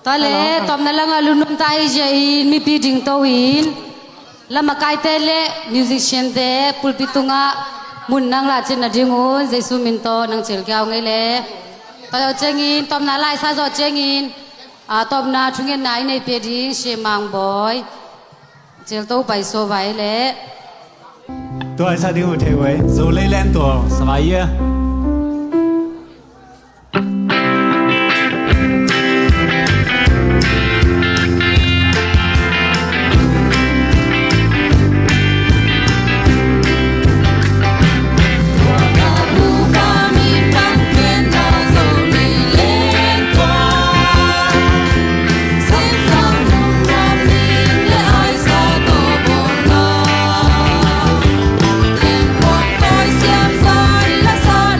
ta le tom na langa lunum tai je in mi pi ding to in lama kai te le musician te pulpitunga mun nang la chen na dingun jesu min to nang chel kyao ngai le ta chengin tom na lai sa zo chengin a tom na thungen nai nei pe ding she mang boy chel to pai so vai le tôi sao đi ngồi thế vậy rồi lấy lên tuổi sao vậy Hãy subscribe cho kênh Ghiền Mì Gõ để không bỏ lỡ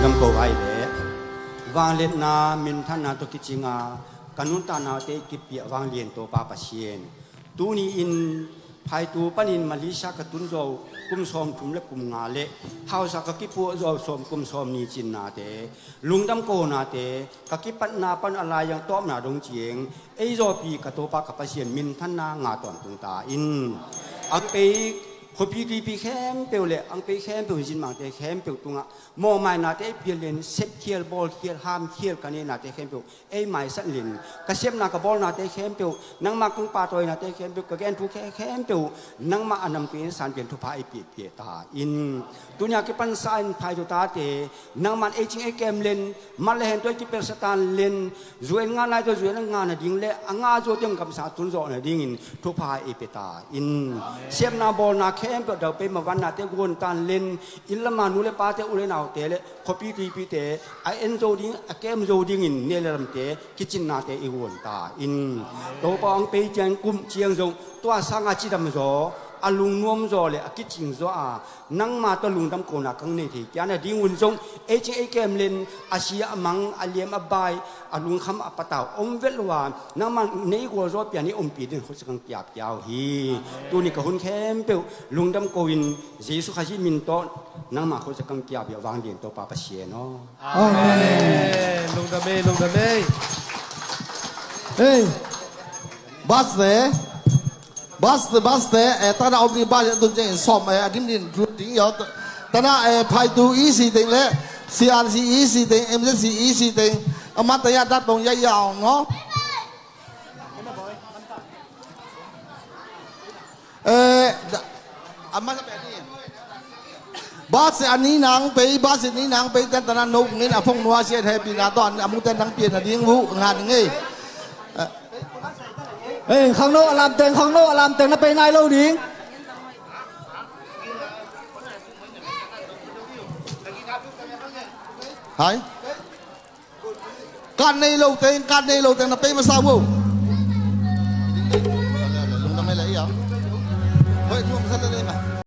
đâm cầu ai lẽ vang lên na min thân na to kichinga kanun ta na te kipia vang lien to pa pasien tu ni in phai tu panin Malaysia ka tun zo kum som thum le kum nga le hausa ka kipu zo som kum som ni chin na te lungdam ko na te ka kipat na pan ala yang tom na dong chieng ei zo pi ka to pa ka pasien min thân na nga ton tung ta in ang peพอพี่แคมเปลเลยอังไปแคมเปลจินมังแต่แคมเปลตุงะมอไม่นาแต่เพียรเล่นเซฟเคียร์บอลเคียร์ห้ามเคียร์กันนี่นาแต่แคมเปลไอ้ไม่สั่นเล่นกระเซฟนากระบอลนาแต่แคมเปลนังมากุ้งปลาตัวนาแต่แคมเปลกระแกนทุกแคมเปลนังมาอันนำเป็นสารเปลี่ยนทุพายเปียเปียตาอินตุนยากิปันสายพายตุตาเตนังมันเอจิงไอเกมเล่นมันเลยเห็นตัวที่เป็นสตาร์เล่นจวนงานอะไรตัวจวนงานน่ะดิ้งเล่งานจวนยังกับสาตุนโซน่ะดิ้งอินทุพายเปียตาอินเซฟนาบอลนาแคมเปลเดาไปมาวันนาเตกวนตันเล่นอินละมานุเลปาเตอุเลนาวเตเลขปีเตไอเอ็นโซดิ้งเกมโซดิ้งอินเนลลำเตกิจินนาเตอีวนตาอินโตปองไปเจียงกุมเจียงซงตัวสังอาจิดำโซอาลุงนวมโซเลอกิจิงโซอานังมาตัวลุงดำโกนักขังในที่ยานาดิ้งวนซงเอจิเอเกมเล่นอาเซียมังอาเลียมอบายอาลุงคำอปตาวอมเวลวานนังมันในกัวโซเปียนี่อมปีดินเขาสังเกียบยาวฮีตัวนี้ก็หุ่นแคมเปลลุงดำโกวินเจสุขาชิมินโตนังมาเขาสังเกียบยาววางเดียนตัวปาปเชียเนาะอาเมนลุงดำเมเฮ้ยบัสเตตอนนั้นอบริบาลตุนเจงสอมดิมดินกรุดดิ้งยอดตอนนั้นไพ่ตูอีสีเต็งเลย CRC อีสีเต็ง MCC อีสีเต็งอามาตยาดัดตรงยาวๆเนาะอามาจะแบบนี้บัสอันนี้นางไปบัสนี้นางไปแต่ตอนนั้นนกนี่นะพงนัวเสียแทปีนาตอนอามุแต่นางเปลี่ยนดิ้งหูงานงี้เอ้ยข้างโน้อลามเต็งข้างโน้อลามเต็งแล้วไปนายเล่าดิ้งหายการในโลกเต็งแล้วไปมาซาวู